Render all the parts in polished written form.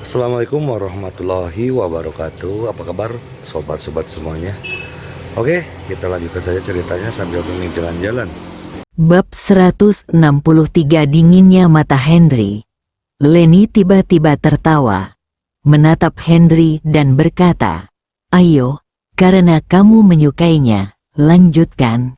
Assalamualaikum warahmatullahi wabarakatuh. Apa kabar sobat-sobat semuanya? Oke, kita lanjutkan saja ceritanya sambil mengikuti jalan-jalan. Bab 163. Dinginnya mata Henry. Lenny tiba-tiba tertawa, menatap Henry dan berkata, "Ayo, karena kamu menyukainya, lanjutkan."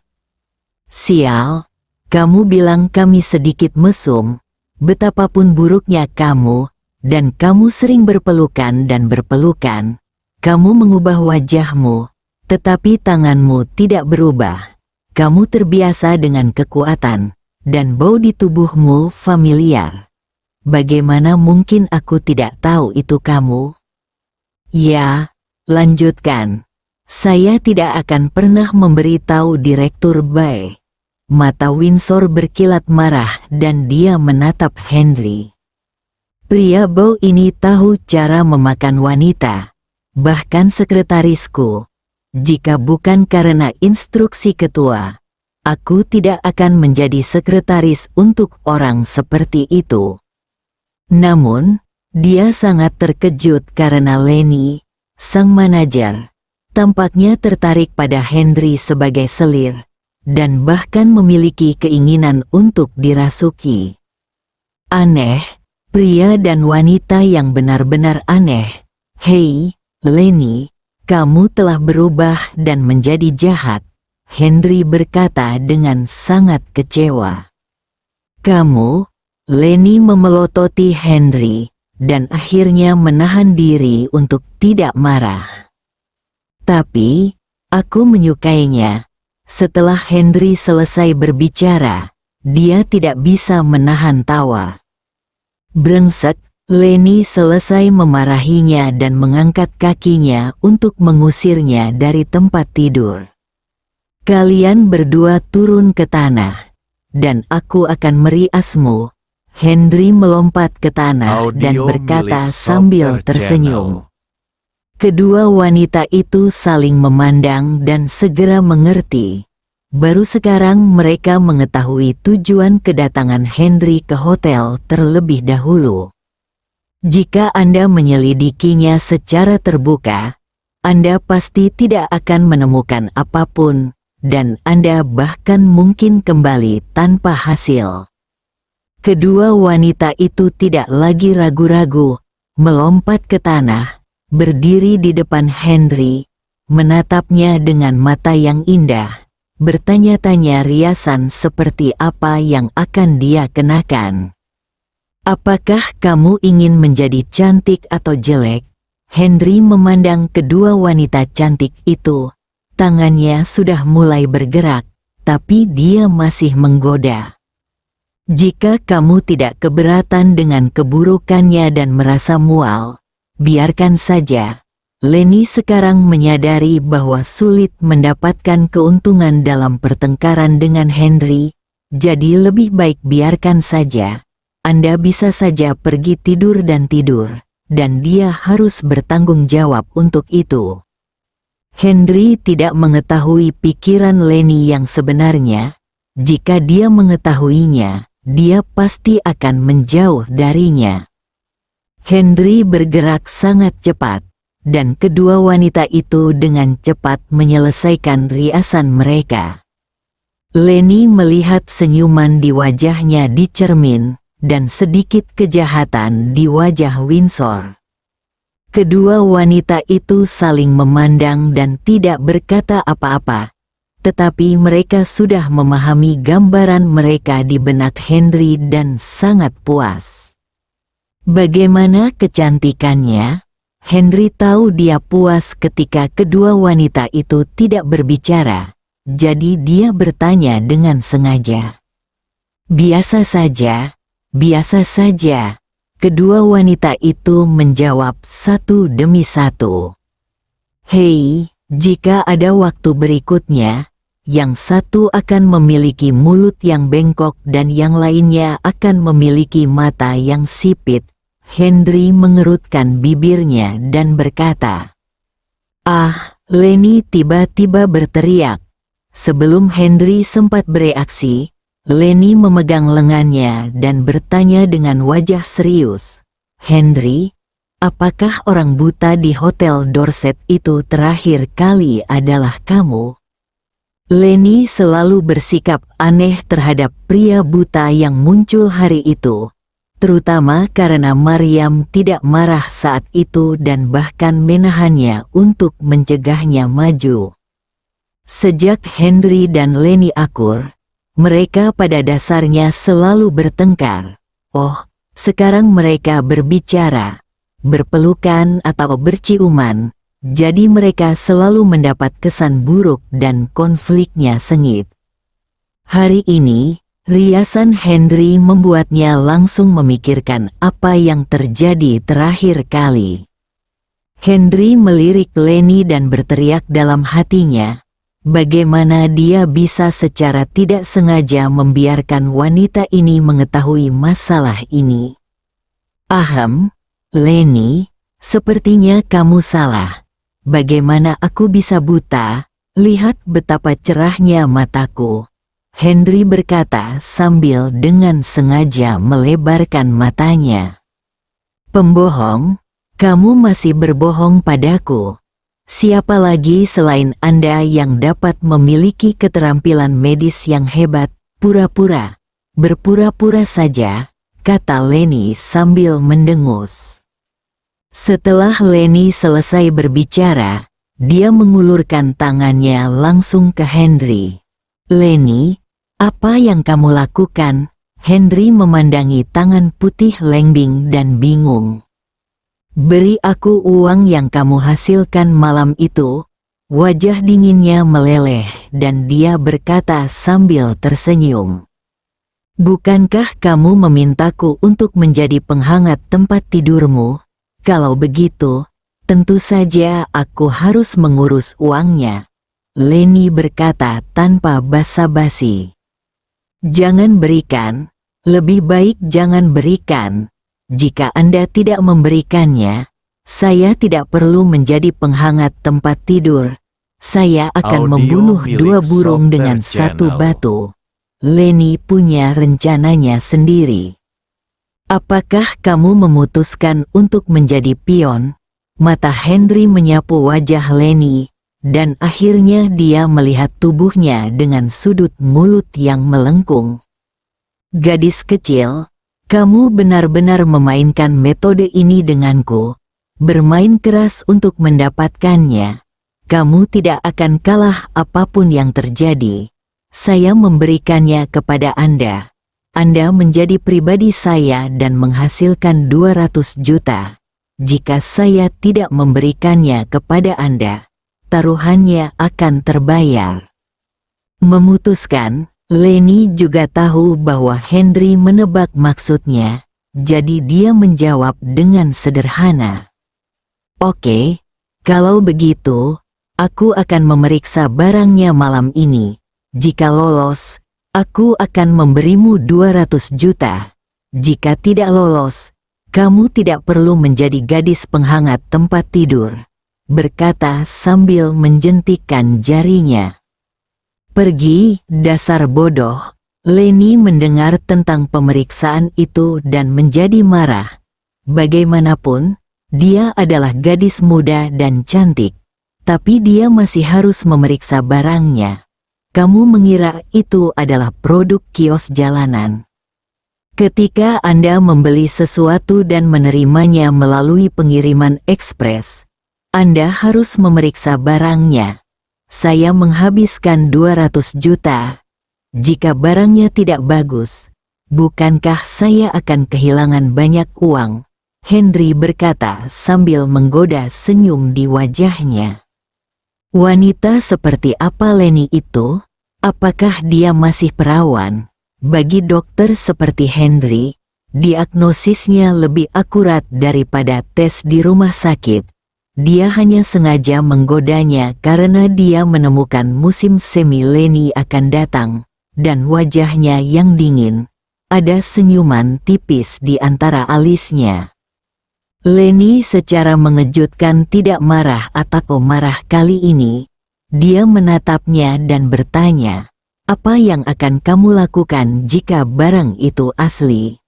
"Sial, kamu bilang kami sedikit mesum, betapapun buruknya kamu, dan kamu sering berpelukan dan berpelukan. Kamu mengubah wajahmu, tetapi tanganmu tidak berubah. Kamu terbiasa dengan kekuatan, dan bau di tubuhmu familiar. Bagaimana mungkin aku tidak tahu itu kamu?" "Ya, lanjutkan. Saya tidak akan pernah memberitahu Direktur Bay." Mata Windsor berkilat marah dan dia menatap Henry. "Pria bau ini tahu cara memakan wanita, bahkan sekretarisku. Jika bukan karena instruksi ketua, aku tidak akan menjadi sekretaris untuk orang seperti itu." Namun, dia sangat terkejut karena Lenny, sang manajer, tampaknya tertarik pada Henry sebagai selir, dan bahkan memiliki keinginan untuk dirasuki. Aneh, pria dan wanita yang benar-benar aneh. "Hei, Lenny, kamu telah berubah dan menjadi jahat," Henry berkata dengan sangat kecewa. "Kamu?" Lenny memelototi Henry, dan akhirnya menahan diri untuk tidak marah. "Tapi, aku menyukainya." Setelah Henry selesai berbicara, dia tidak bisa menahan tawa. Brengsek, Lenny selesai memarahinya dan mengangkat kakinya untuk mengusirnya dari tempat tidur. "Kalian berdua turun ke tanah, dan aku akan meriasmu." Henry melompat ke tanah dan berkata sambil tersenyum. Kedua wanita itu saling memandang dan segera mengerti. Baru sekarang mereka mengetahui tujuan kedatangan Henry ke hotel terlebih dahulu. Jika Anda menyelidikinya secara terbuka, Anda pasti tidak akan menemukan apapun, dan Anda bahkan mungkin kembali tanpa hasil. Kedua wanita itu tidak lagi ragu-ragu, melompat ke tanah, berdiri di depan Henry, menatapnya dengan mata yang indah, bertanya-tanya riasan seperti apa yang akan dia kenakan. "Apakah kamu ingin menjadi cantik atau jelek?" Henry memandang kedua wanita cantik itu. Tangannya sudah mulai bergerak, tapi dia masih menggoda. "Jika kamu tidak keberatan dengan keburukannya dan merasa mual, biarkan saja." Lenny sekarang menyadari bahwa sulit mendapatkan keuntungan dalam pertengkaran dengan Henry, jadi lebih baik biarkan saja. Anda bisa saja pergi tidur, dan dia harus bertanggung jawab untuk itu. Henry tidak mengetahui pikiran Lenny yang sebenarnya. Jika dia mengetahuinya, dia pasti akan menjauh darinya. Henry bergerak sangat cepat, dan kedua wanita itu dengan cepat menyelesaikan riasan mereka. Lenny melihat senyuman di wajahnya di cermin, dan sedikit kejahatan di wajah Windsor. Kedua wanita itu saling memandang dan tidak berkata apa-apa. Tetapi mereka sudah memahami gambaran mereka di benak Henry dan sangat puas. Bagaimana kecantikannya? Henry tahu dia puas ketika kedua wanita itu tidak berbicara, jadi dia bertanya dengan sengaja. "Biasa saja, biasa saja." Kedua wanita itu menjawab satu demi satu. "Hei, jika ada waktu berikutnya, yang satu akan memiliki mulut yang bengkok dan yang lainnya akan memiliki mata yang sipit." Henry mengerutkan bibirnya dan berkata, "Ah!" Lenny tiba-tiba berteriak. Sebelum Henry sempat bereaksi, Lenny memegang lengannya dan bertanya dengan wajah serius, "Henry, apakah orang buta di Hotel Dorset itu terakhir kali adalah kamu? Leni selalu bersikap aneh terhadap pria buta yang muncul hari itu, terutama karena Maryam tidak marah saat itu dan bahkan menahannya untuk mencegahnya maju. Sejak Henry dan Leni akur, mereka pada dasarnya selalu bertengkar. Oh, sekarang mereka berbicara, berpelukan atau berciuman, jadi mereka selalu mendapat kesan buruk dan konfliknya sengit. Hari ini, riasan Henry membuatnya langsung memikirkan apa yang terjadi terakhir kali. Henry melirik Leni dan berteriak dalam hatinya, bagaimana dia bisa secara tidak sengaja membiarkan wanita ini mengetahui masalah ini. Ahem, Leni, sepertinya kamu salah. Bagaimana aku bisa buta? Lihat betapa cerahnya mataku. Henry berkata sambil dengan sengaja melebarkan matanya. Pembohong, kamu masih berbohong padaku. Siapa lagi selain Anda yang dapat memiliki keterampilan medis yang hebat? Pura-pura. Berpura-pura saja, kata Leni sambil mendengus. Setelah Leni selesai berbicara, dia mengulurkan tangannya langsung ke Henry. Leni, apa yang kamu lakukan? Henry memandangi tangan putih Lengbing dan bingung. Beri aku uang yang kamu hasilkan malam itu. Wajah dinginnya meleleh dan dia berkata sambil tersenyum. Bukankah kamu memintaku untuk menjadi penghangat tempat tidurmu? Kalau begitu, tentu saja aku harus mengurus uangnya. Leni berkata tanpa basa-basi. Jangan berikan, lebih baik jangan berikan. Jika Anda tidak memberikannya, saya tidak perlu menjadi penghangat tempat tidur. Saya akan membunuh dua burung dengan satu batu. Leni punya rencananya sendiri. Apakah kamu memutuskan untuk menjadi pion? Mata Henry menyapu wajah Leni, dan akhirnya dia melihat tubuhnya dengan sudut mulut yang melengkung. Gadis kecil, kamu benar-benar memainkan metode ini denganku. Bermain keras untuk mendapatkannya. Kamu tidak akan kalah apapun yang terjadi. Saya memberikannya kepada Anda. Anda menjadi pribadi saya dan menghasilkan 200 juta. Jika saya tidak memberikannya kepada Anda, taruhannya akan terbayar. Memutuskan, Leni juga tahu bahwa Henry menebak maksudnya, jadi dia menjawab dengan sederhana. Oke, kalau begitu, aku akan memeriksa barangnya malam ini. Jika lolos, aku akan memberimu 200 juta. Jika tidak lolos, kamu tidak perlu menjadi gadis penghangat tempat tidur, berkata sambil menjentikkan jarinya. Pergi, dasar bodoh. Leni mendengar tentang pemeriksaan itu dan menjadi marah. Bagaimanapun, dia adalah gadis muda dan cantik, tapi dia masih harus memeriksa barangnya. Kamu mengira itu adalah produk kios jalanan. Ketika Anda membeli sesuatu dan menerimanya melalui pengiriman ekspres, Anda harus memeriksa barangnya. Saya menghabiskan 200 juta. Jika barangnya tidak bagus, bukankah saya akan kehilangan banyak uang? Henry berkata sambil menggoda senyum di wajahnya. Wanita seperti apa Leni itu? Apakah dia masih perawan? Bagi dokter seperti Henry, diagnosisnya lebih akurat daripada tes di rumah sakit. Dia hanya sengaja menggodanya karena dia menemukan musim semi Leni akan datang, dan wajahnya yang dingin. Ada senyuman tipis di antara alisnya. Leni secara mengejutkan tidak marah atau marah kali ini. Dia menatapnya dan bertanya, apa yang akan kamu lakukan jika barang itu asli?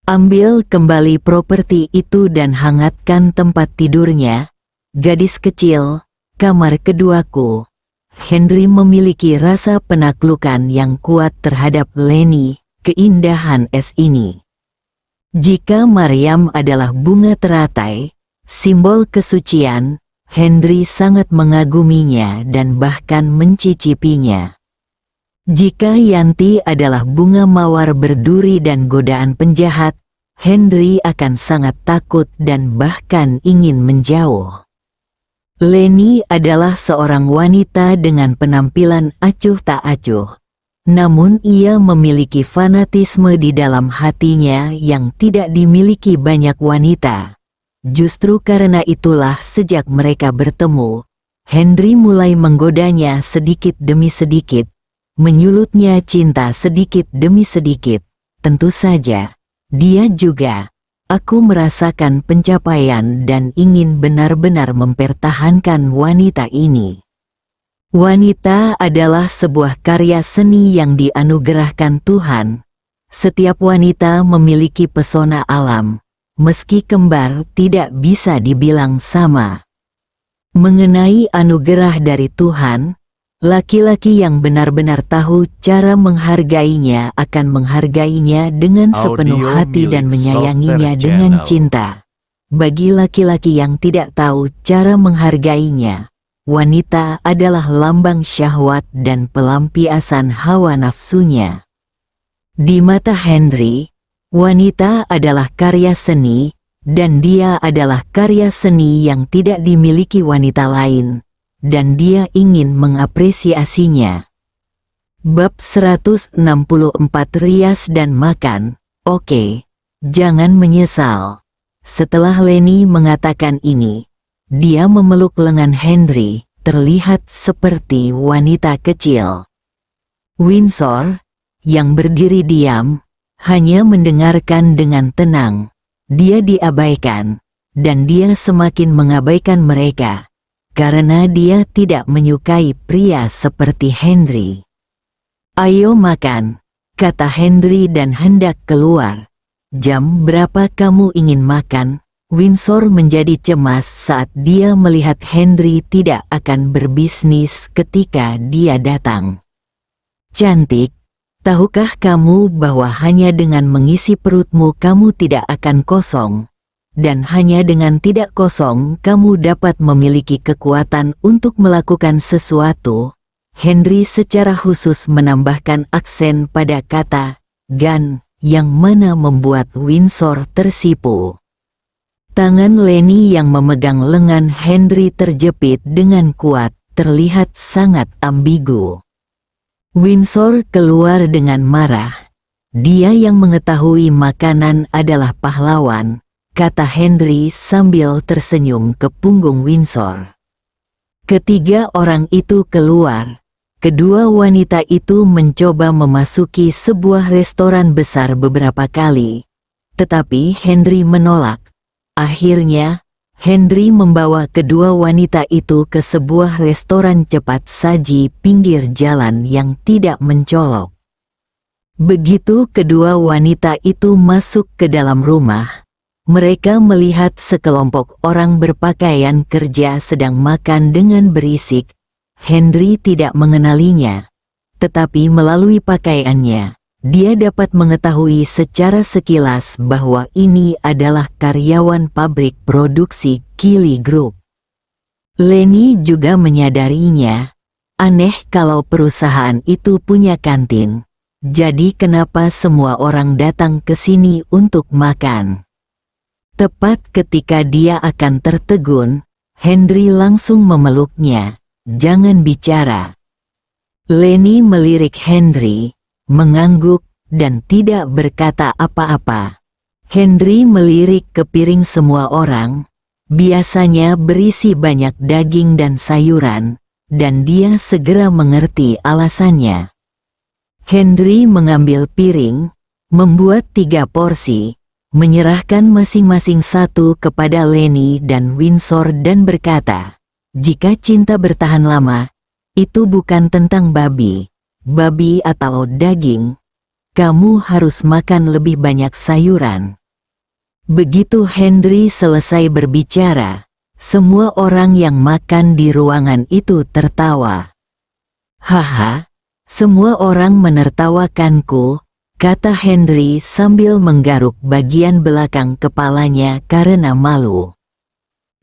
Ambil kembali properti itu dan hangatkan tempat tidurnya, gadis kecil, kamar keduaku. Henry memiliki rasa penaklukan yang kuat terhadap Leni, keindahan es ini. Jika Maryam adalah bunga teratai, simbol kesucian, Henry sangat mengaguminya dan bahkan mencicipinya. Jika Yanti adalah bunga mawar berduri dan godaan penjahat, Henry akan sangat takut dan bahkan ingin menjauh. Leni adalah seorang wanita dengan penampilan acuh tak acuh. Namun ia memiliki fanatisme di dalam hatinya yang tidak dimiliki banyak wanita. Justru karena itulah sejak mereka bertemu, Henry mulai menggodanya sedikit demi sedikit, menyulutnya cinta sedikit demi sedikit. Tentu saja, dia juga. Aku merasakan pencapaian dan ingin benar-benar mempertahankan wanita ini. Wanita adalah sebuah karya seni yang dianugerahkan Tuhan. Setiap wanita memiliki pesona alam, meski kembar tidak bisa dibilang sama. Mengenai anugerah dari Tuhan, laki-laki yang benar-benar tahu cara menghargainya akan menghargainya dengan sepenuh hati dan menyayanginya dengan cinta. Bagi laki-laki yang tidak tahu cara menghargainya, wanita adalah lambang syahwat dan pelampiasan hawa nafsunya. Di mata Henry, wanita adalah karya seni, dan dia adalah karya seni yang tidak dimiliki wanita lain. Dan dia ingin mengapresiasinya. Bab 164 Rias dan makan. Oke, jangan menyesal. Setelah Leni mengatakan ini, dia memeluk lengan Henry, terlihat seperti wanita kecil. Windsor, yang berdiri diam, hanya mendengarkan dengan tenang. Dia diabaikan, dan dia semakin mengabaikan mereka. Karena dia tidak menyukai pria seperti Henry. Ayo makan, kata Henry dan hendak keluar. Jam berapa kamu ingin makan? Windsor menjadi cemas saat dia melihat Henry tidak akan berbisnis ketika dia datang. Cantik, tahukah kamu bahwa hanya dengan mengisi perutmu kamu tidak akan kosong? Dan hanya dengan tidak kosong kamu dapat memiliki kekuatan untuk melakukan sesuatu. Henry secara khusus menambahkan aksen pada kata "gan", yang mana membuat Windsor tersipu. Tangan Leni yang memegang lengan Henry terjepit dengan kuat, terlihat sangat ambigu. Windsor keluar dengan marah. Dia yang mengetahui makanan adalah pahlawan, kata Henry sambil tersenyum ke punggung Windsor. Ketiga orang itu keluar. Kedua wanita itu mencoba memasuki sebuah restoran besar beberapa kali. Tetapi Henry menolak. Akhirnya, Henry membawa kedua wanita itu ke sebuah restoran cepat saji pinggir jalan yang tidak mencolok. Begitu kedua wanita itu masuk ke dalam rumah, mereka melihat sekelompok orang berpakaian kerja sedang makan dengan berisik. Henry tidak mengenalinya, tetapi melalui pakaiannya, dia dapat mengetahui secara sekilas bahwa ini adalah karyawan pabrik produksi Kili Group. Leni juga menyadarinya. Aneh kalau perusahaan itu punya kantin. Jadi kenapa semua orang datang ke sini untuk makan? Tepat ketika dia akan tertegun, Henry langsung memeluknya. Jangan bicara. Leni melirik Henry, mengangguk, dan tidak berkata apa-apa. Henry melirik ke piring semua orang, biasanya berisi banyak daging dan sayuran, dan dia segera mengerti alasannya. Henry mengambil piring, membuat 3 porsi, menyerahkan masing-masing satu kepada Leni dan Windsor dan berkata, "Jika cinta bertahan lama, itu bukan tentang babi atau daging. Kamu harus makan lebih banyak sayuran." Begitu Henry selesai berbicara, semua orang yang makan di ruangan itu tertawa. Haha, semua orang menertawakanku, kata Henry sambil menggaruk bagian belakang kepalanya karena malu.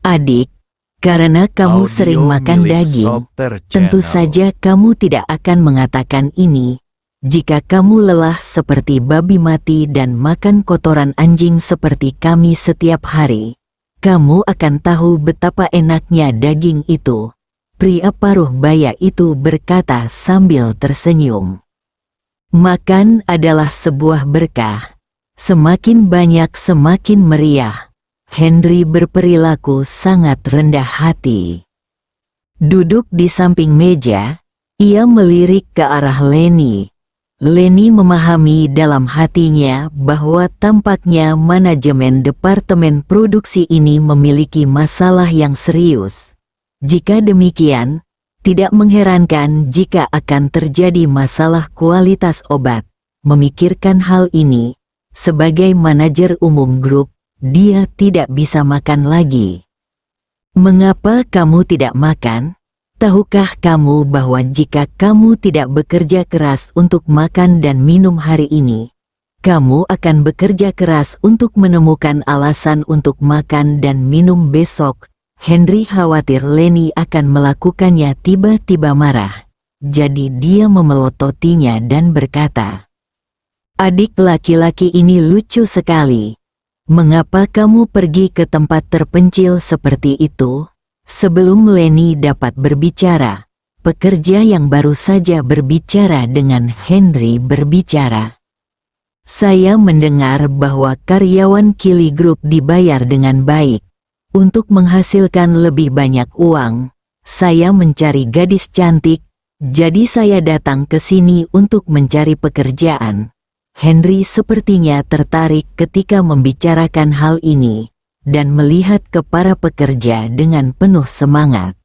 Adik, karena kamu sering makan daging, tentu saja kamu tidak akan mengatakan ini. Jika kamu lelah seperti babi mati dan makan kotoran anjing seperti kami setiap hari, kamu akan tahu betapa enaknya daging itu. Pria paruh baya itu berkata sambil tersenyum. Makan adalah sebuah berkah. Semakin banyak semakin meriah. Henry berperilaku sangat rendah hati. Duduk di samping meja, ia melirik ke arah Lenny. Lenny memahami dalam hatinya bahwa tampaknya manajemen departemen produksi ini memiliki masalah yang serius. Jika demikian, tidak mengherankan jika akan terjadi masalah kualitas obat. Memikirkan hal ini, sebagai manajer umum grup, dia tidak bisa makan lagi. Mengapa kamu tidak makan? Tahukah kamu bahwa jika kamu tidak bekerja keras untuk makan dan minum hari ini, kamu akan bekerja keras untuk menemukan alasan untuk makan dan minum besok? Henry khawatir Lenny akan melakukannya. Tiba-tiba marah. Jadi dia memelototinya dan berkata, "Adik laki-laki ini lucu sekali. Mengapa kamu pergi ke tempat terpencil seperti itu?" Sebelum Lenny dapat berbicara, pekerja yang baru saja berbicara dengan Henry berbicara. "Saya mendengar bahwa karyawan Kili Group dibayar dengan baik. Untuk menghasilkan lebih banyak uang, saya mencari gadis cantik, jadi saya datang ke sini untuk mencari pekerjaan." Henry sepertinya tertarik ketika membicarakan hal ini, dan melihat ke para pekerja dengan penuh semangat.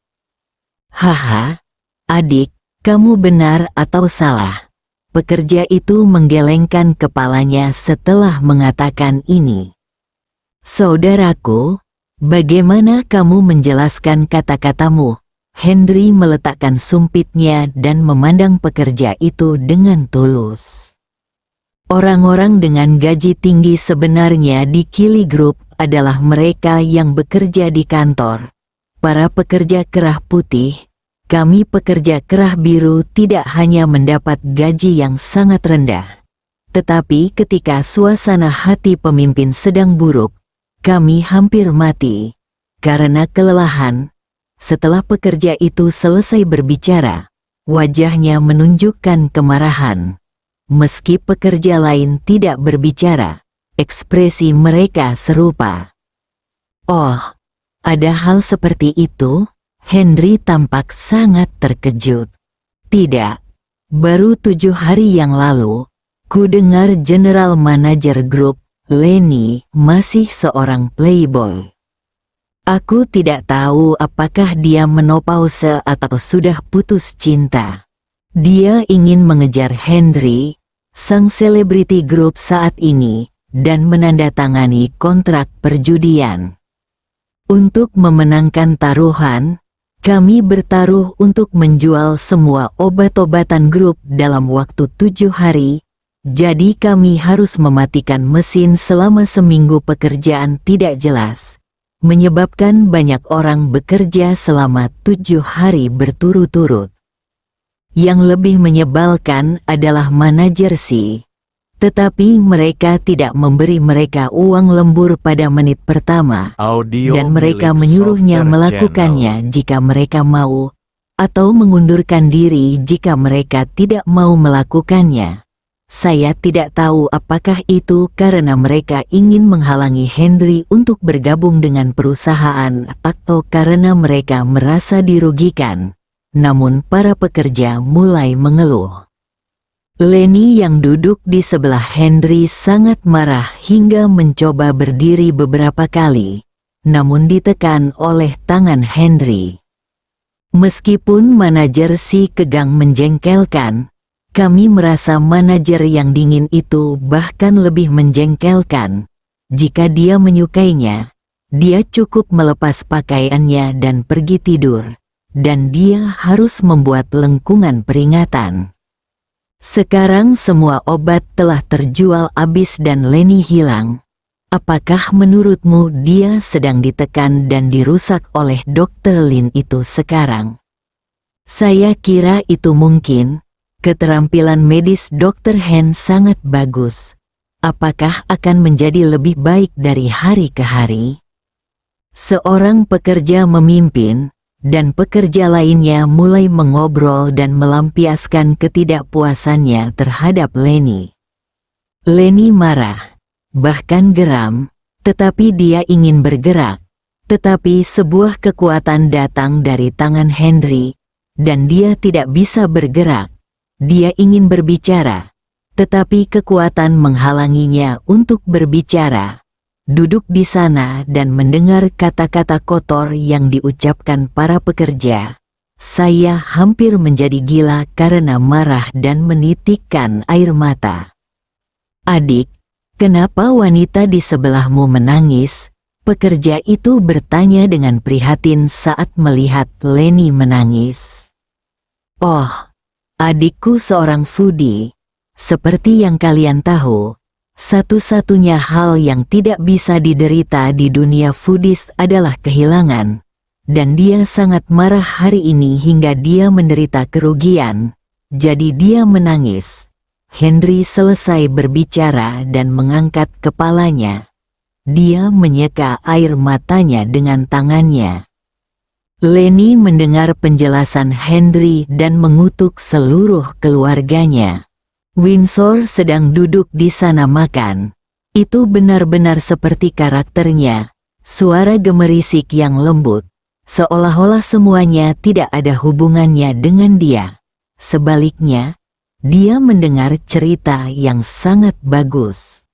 "Haha, adik, kamu benar atau salah?" Pekerja itu menggelengkan kepalanya setelah mengatakan ini. "Saudaraku, bagaimana kamu menjelaskan kata-katamu?" Henry meletakkan sumpitnya dan memandang pekerja itu dengan tulus. Orang-orang dengan gaji tinggi sebenarnya di Kili Group adalah mereka yang bekerja di kantor. Para pekerja kerah putih, kami pekerja kerah biru tidak hanya mendapat gaji yang sangat rendah. Tetapi ketika suasana hati pemimpin sedang buruk, kami hampir mati karena kelelahan. Setelah pekerja itu selesai berbicara, wajahnya menunjukkan kemarahan. Meski pekerja lain tidak berbicara, ekspresi mereka serupa. "Oh, ada hal seperti itu?" Henry tampak sangat terkejut. "Tidak, baru 7 hari yang lalu, ku dengar General Manager Grup, Lenny, masih seorang playboy. Aku tidak tahu apakah dia menopause atau sudah putus cinta. Dia ingin mengejar Henry, sang selebriti grup saat ini, dan menandatangani kontrak perjudian. Untuk memenangkan taruhan, kami bertaruh untuk menjual semua obat-obatan grup dalam waktu 7 hari, jadi kami harus mematikan mesin selama seminggu. Pekerjaan tidak jelas, menyebabkan banyak orang bekerja selama 7 hari berturut-turut. Yang lebih menyebalkan adalah manajer si. Tetapi mereka tidak memberi mereka uang lembur pada menit pertama, dan mereka menyuruhnya melakukannya jika mereka mau, atau mengundurkan diri jika mereka tidak mau melakukannya. Saya tidak tahu apakah itu karena mereka ingin menghalangi Henry untuk bergabung dengan perusahaan atau karena mereka merasa dirugikan. Namun para pekerja mulai mengeluh. Lenny yang duduk di sebelah Henry sangat marah hingga mencoba berdiri beberapa kali, namun ditekan oleh tangan Henry. Meskipun manajer si Kegang menjengkelkan, kami merasa manajer yang dingin itu bahkan lebih menjengkelkan. Jika dia menyukainya, dia cukup melepas pakaiannya dan pergi tidur, dan dia harus membuat lengkungan peringatan. Sekarang semua obat telah terjual habis dan Lenny hilang. Apakah menurutmu dia sedang ditekan dan dirusak oleh Dr. Lin itu sekarang? Saya kira itu mungkin. Keterampilan medis Dr. Hen sangat bagus. Apakah akan menjadi lebih baik dari hari ke hari? Seorang pekerja memimpin, dan pekerja lainnya mulai mengobrol dan melampiaskan ketidakpuasannya terhadap Lenny. Lenny marah, bahkan geram, tetapi dia ingin bergerak. Tetapi sebuah kekuatan datang dari tangan Henry, dan dia tidak bisa bergerak. Dia ingin berbicara, tetapi kekuatan menghalanginya untuk berbicara. Duduk di sana dan mendengar kata-kata kotor yang diucapkan para pekerja. Saya hampir menjadi gila karena marah dan menitikkan air mata. Adik, kenapa wanita di sebelahmu menangis? Pekerja itu bertanya dengan prihatin saat melihat Lenny menangis. Oh, adikku seorang foodie. Seperti yang kalian tahu, satu-satunya hal yang tidak bisa diderita di dunia foodies adalah kehilangan. Dan dia sangat marah hari ini hingga dia menderita kerugian. Jadi dia menangis. Henry selesai berbicara dan mengangkat kepalanya. Dia menyeka air matanya dengan tangannya. Lenny mendengar penjelasan Henry dan mengutuk seluruh keluarganya. Windsor sedang duduk di sana makan. Itu benar-benar seperti karakternya, suara gemerisik yang lembut, seolah-olah semuanya tidak ada hubungannya dengan dia. Sebaliknya, dia mendengar cerita yang sangat bagus.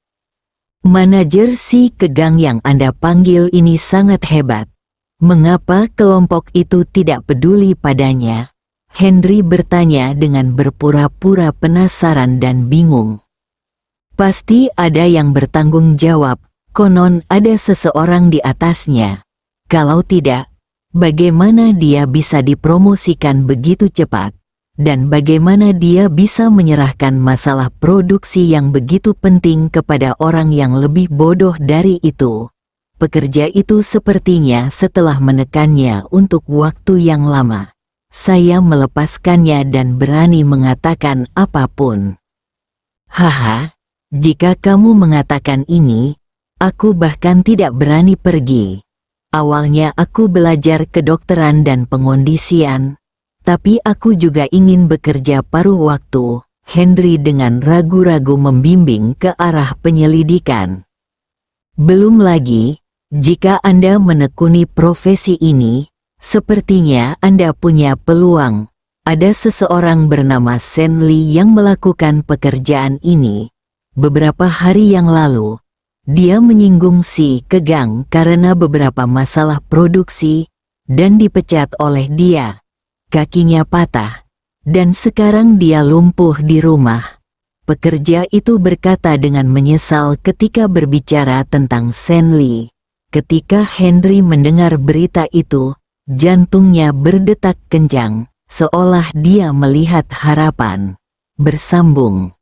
Manajer si Kegang yang Anda panggil ini sangat hebat. Mengapa kelompok itu tidak peduli padanya? Henry bertanya dengan berpura-pura penasaran dan bingung. Pasti ada yang bertanggung jawab, konon ada seseorang di atasnya. Kalau tidak, bagaimana dia bisa dipromosikan begitu cepat? Dan bagaimana dia bisa menyerahkan masalah produksi yang begitu penting kepada orang yang lebih bodoh dari itu? Pekerja itu sepertinya setelah menekannya untuk waktu yang lama. Saya melepaskannya dan berani mengatakan apapun. Haha, jika kamu mengatakan ini, aku bahkan tidak berani pergi. Awalnya aku belajar kedokteran dan pengondisian, tapi aku juga ingin bekerja paruh waktu. Henry dengan ragu-ragu membimbing ke arah penyelidikan. Belum lagi, jika Anda menekuni profesi ini, sepertinya Anda punya peluang. Ada seseorang bernama Sen Lee yang melakukan pekerjaan ini. Beberapa hari yang lalu, dia menyinggung si Kegang karena beberapa masalah produksi, dan dipecat oleh dia. Kakinya patah, dan sekarang dia lumpuh di rumah. Pekerja itu berkata dengan menyesal ketika berbicara tentang Sen Lee. Ketika Henry mendengar berita itu, jantungnya berdetak kencang, seolah dia melihat harapan. Bersambung.